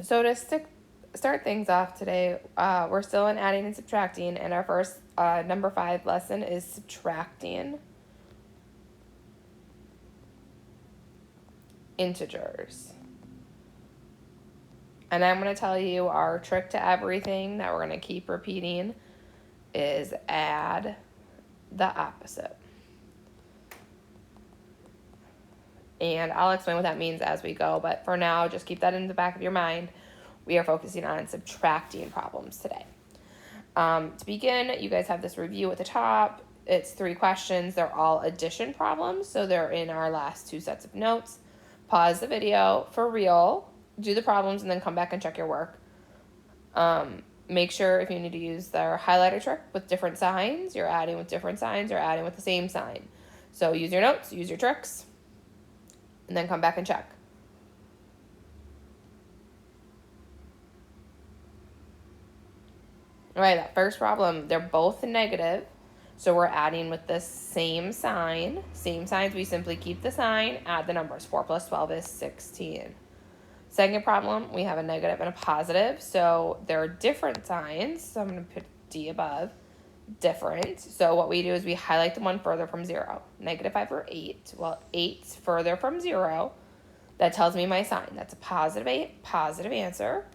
So to start things off today, we're still in adding and subtracting, and our first number 5 lesson is subtracting integers. And I'm going to tell you our trick to everything that we're going to keep repeating is add the opposite. And I'll explain what that means as we go, but for now, just keep that in the back of your mind. We are focusing on subtracting problems today. To begin, you guys have this review at the top. It's 3 questions. They're all addition problems, so they're in our last 2 sets of notes. Pause the video for real, do the problems, and then come back and check your work. Make sure if you need to use their highlighter trick with different signs, you're adding with different signs, or adding with the same sign. So use your notes, use your tricks, and then come back and check. All right, that first problem, they're both negative, so we're adding with the same sign. Same signs, we simply keep the sign, add the numbers. 4 plus 12 is 16. Second problem, we have a negative and a positive, so they're different signs, so I'm going to put D above. Different. So what we do is we highlight the one further from 0. Negative 5 or 8. Well, 8's further from 0. That tells me my sign. That's a positive 8, positive answer.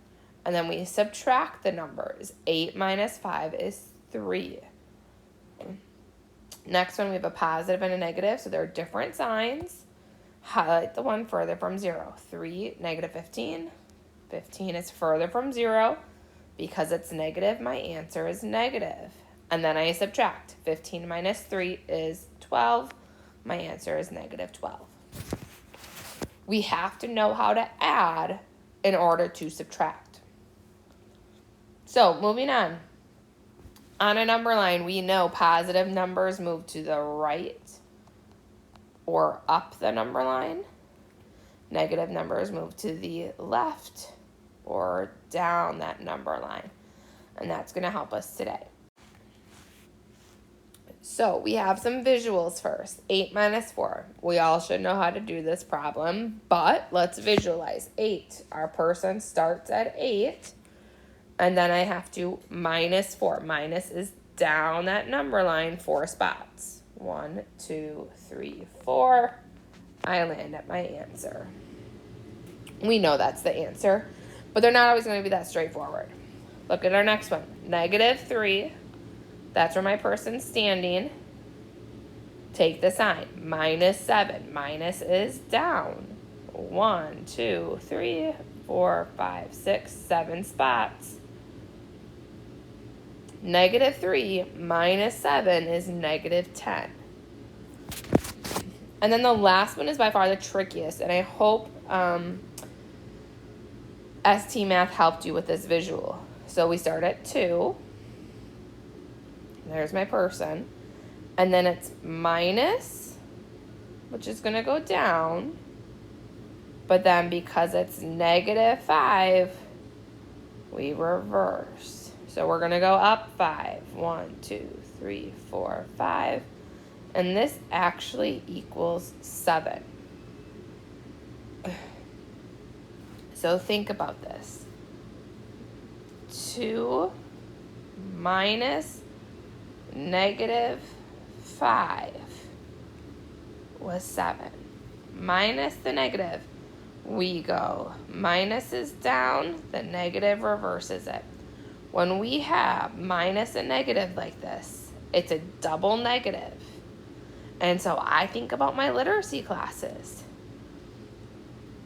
And then we subtract the numbers. 8 minus 5 is 3. Next one, we have a positive and a negative, so they're different signs. Highlight the one further from 0. 3, negative 15. 15 is further from 0. Because it's negative, my answer is negative. And then I subtract. 15 minus 3 is 12. My answer is negative 12. We have to know how to add in order to subtract. So moving on. On a number line, we know positive numbers move to the right or up the number line. Negative numbers move to the left or down that number line. And that's going to help us today. So we have some visuals first. 8 minus 4. We all should know how to do this problem, but let's visualize. 8. Our person starts at 8, and then I have to minus 4. Minus is down that number line 4 spots. 1, 2, 3, 4. I land at my answer. We know that's the answer, but they're not always going to be that straightforward. Look at our next one. Negative 3. That's where my person's standing. Take the sign. Minus 7. Minus is down. 1, 2, 3, 4, 5, 6, 7 spots. Negative 3 minus 7 is negative 10. And then the last one is by far the trickiest, and I hope ST Math helped you with this visual. So we start at 2. There's my person. And then it's minus, which is going to go down. But then because it's negative 5, we reverse. So we're going to go up 5. 1, 2, 3, 4, 5. And this actually equals 7. So think about this. 2 minus negative 5 was 7. Minus the negative, we go. Minus is down, the negative reverses it. When we have minus a negative like this, it's a double negative. And so I think about my literacy classes.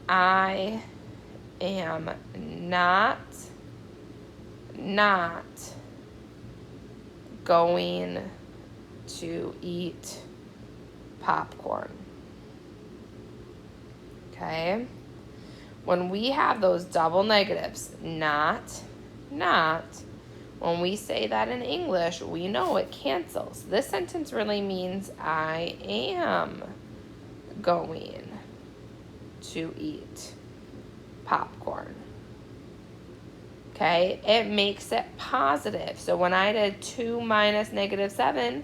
I am not going to eat popcorn. Okay? When we have those double negatives, not, when we say that in English, we know it cancels. This sentence really means I am going to eat popcorn. Okay, it makes it positive. So when I did 2 minus negative 7,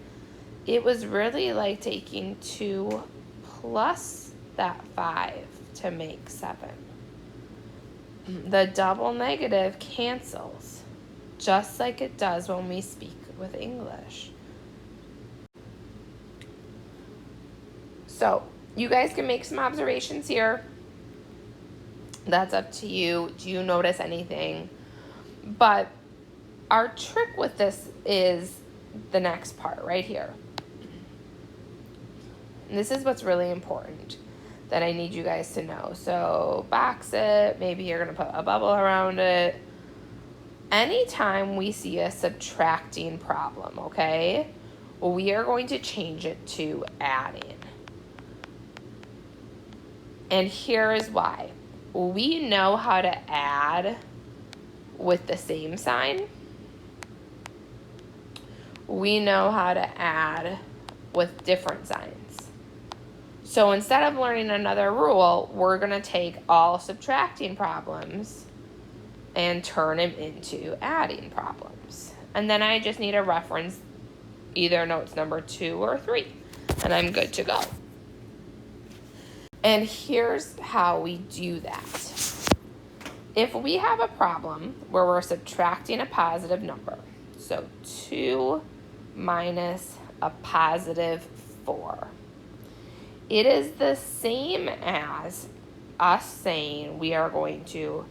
it was really like taking 2 plus that 5 to make 7. the double negative cancels, just like it does when we speak with English. So you guys can make some observations here. That's up to you. Do you notice anything? But our trick with this is the next part right here. And this is what's really important that I need you guys to know. So box it. Maybe you're going to put a bubble around it. Anytime we see a subtracting problem, okay, we are going to change it to adding. And here is why. We know how to add with the same sign. We know how to add with different signs. So instead of learning another rule, we're going to take all subtracting problems and turn them into adding problems. And then I just need a reference, either notes number 2 or 3, and I'm good to go. And here's how we do that. If we have a problem where we're subtracting a positive number, so 2 minus a positive 4, it is the same as us saying we are going to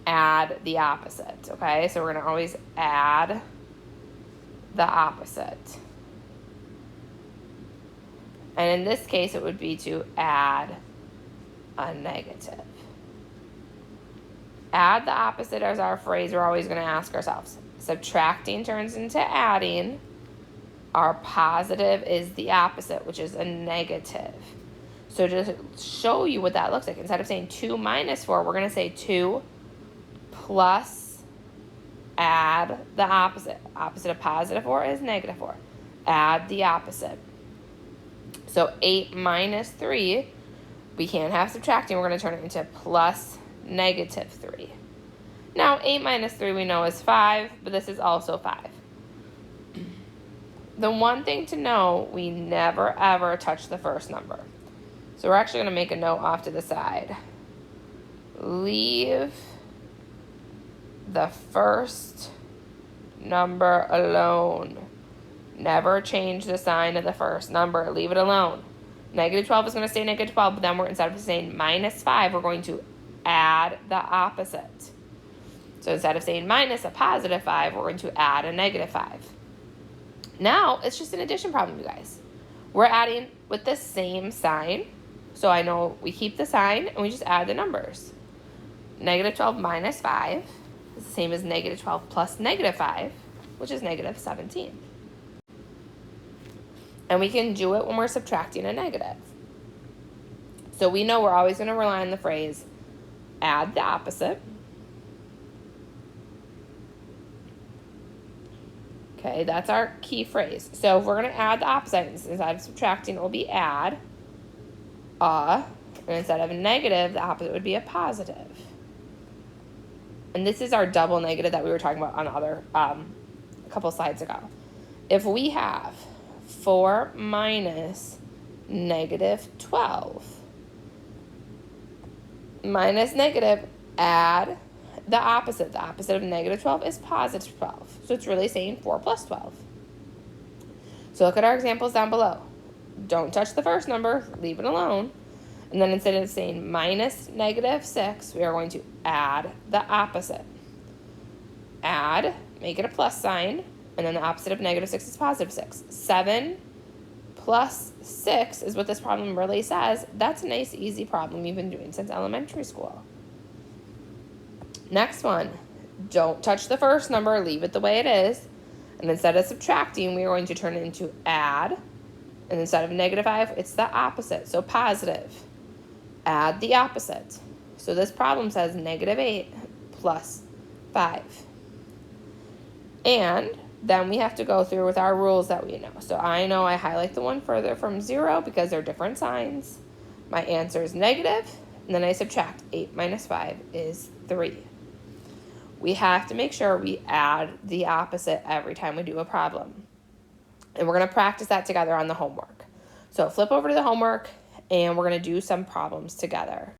add the opposite, okay? So we're going to always add the opposite. And in this case, it would be to add a negative. Add the opposite as our phrase we're always going to ask ourselves. Subtracting turns into adding. Our positive is the opposite, which is a negative. So to show you what that looks like, instead of saying 2 minus 4, we're going to say 2 plus add the opposite. Opposite of positive 4 is negative 4. Add the opposite. So 8 minus 3, we can't have subtracting. We're going to turn it into plus negative 3. Now, 8 minus 3 we know is 5, but this is also 5. The one thing to know, we never ever touch the first number. So we're actually going to make a note off to the side. Leave the first number alone. Never change the sign of the first number. Leave it alone. Negative 12 is going to stay negative 12, but then we're, instead of saying minus 5, we're going to add the opposite. So instead of saying minus a positive 5, we're going to add a negative 5. Now, it's just an addition problem, you guys. We're adding with the same sign. So I know we keep the sign and we just add the numbers. Negative 12 minus 5 is the same as negative 12 plus negative 5, which is negative 17. And we can do it when we're subtracting a negative. So we know we're always going to rely on the phrase, add the opposite. Okay, that's our key phrase. So if we're going to add the opposite, instead of subtracting, it will be add, and instead of a negative, the opposite would be a positive. And this is our double negative that we were talking about on the other, a couple slides ago. If we have 4 minus negative 12, minus negative, add the opposite. The opposite of negative 12 is positive 12. So it's really saying 4 plus 12. So look at our examples down below. Don't touch the first number, leave it alone. And then instead of saying minus negative 6, we are going to add the opposite. Add, make it a plus sign, and then the opposite of negative 6 is positive 6. 7 plus 6 is what this problem really says. That's a nice, easy problem you've been doing since elementary school. Next one, don't touch the first number, leave it the way it is. And instead of subtracting, we are going to turn it into add. And instead of negative 5, it's the opposite, so positive. Add the opposite. So this problem says negative 8 plus 5. And then we have to go through with our rules that we know. So I know I highlight the one further from 0 because they're different signs. My answer is negative, and then I subtract. 8 minus 5 is 3. We have to make sure we add the opposite every time we do a problem. And we're going to practice that together on the homework. So flip over to the homework, and we're going to do some problems together.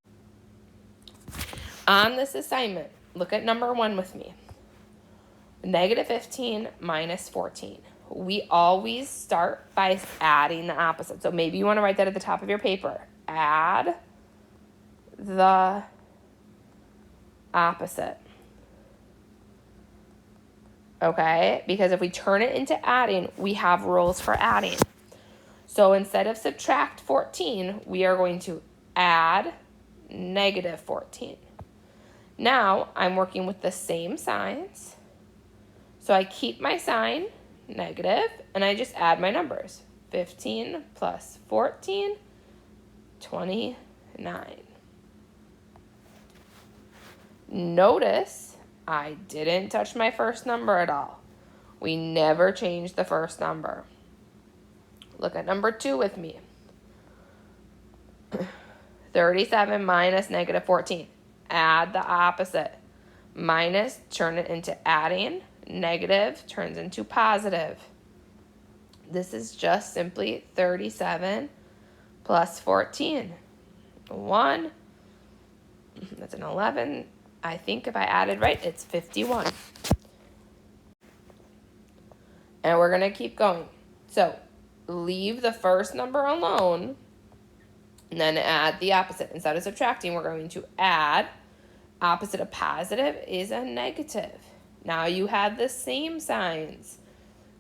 On this assignment, look at number 1 with me. Negative 15 minus 14. We always start by adding the opposite. So maybe you want to write that at the top of your paper. Add the opposite. Okay? Because if we turn it into adding, we have rules for adding. So instead of subtract 14, we are going to add negative 14. Now I'm working with the same signs. So I keep my sign, negative, and I just add my numbers. 15 plus 14, 29. Notice I didn't touch my first number at all. We never changed the first number. Look at number 2 with me. 37 minus negative 14. Add the opposite. Minus, turn it into adding. Negative turns into positive. This is just simply 37 plus 14. 1. That's an 11. I think if I added right, it's 51. And we're going to keep going. So leave the first number alone and then add the opposite. Instead of subtracting, we're going to add. Opposite of positive is a negative. Now you have the same signs.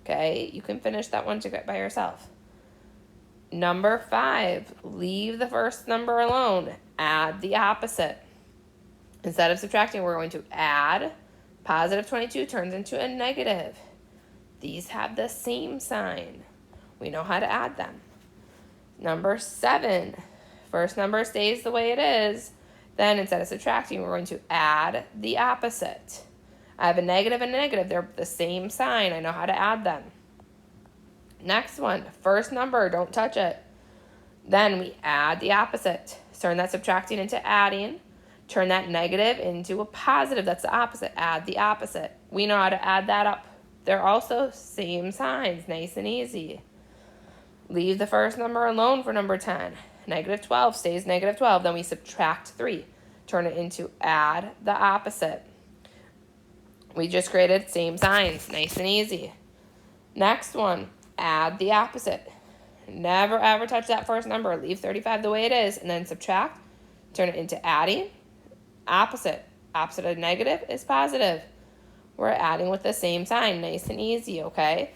Okay, you can finish that one by yourself. Number 5, leave the first number alone. Add the opposite. Instead of subtracting, we're going to add. Positive 22 turns into a negative. These have the same sign. We know how to add them. Number 7, first number stays the way it is. Then instead of subtracting, we're going to add the opposite. I have a negative and a negative. They're the same sign. I know how to add them. Next one, first number, don't touch it. Then we add the opposite. Turn that subtracting into adding. Turn that negative into a positive. That's the opposite. Add the opposite. We know how to add that up. They're also same signs, nice and easy. Leave the first number alone for number 10. Negative 12 stays negative 12. Then we subtract 3. Turn it into add the opposite. We just created same signs, nice and easy. Next one, add the opposite. Never ever touch that first number. Leave 35 the way it is and then subtract. Turn it into adding. Opposite. Opposite of negative is positive. We're adding with the same sign, nice and easy, okay?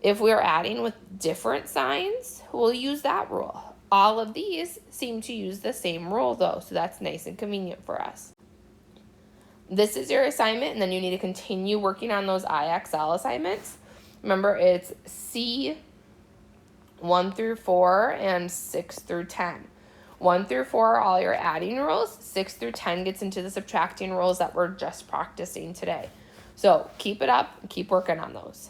If we're adding with different signs, we'll use that rule. All of these seem to use the same rule though, so that's nice and convenient for us. This is your assignment, and then you need to continue working on those IXL assignments. Remember, it's C 1 through 4 and 6 through 10. 1 through 4 are all your adding rules. 6 through 10 gets into the subtracting rules that we're just practicing today. So keep it up and keep working on those.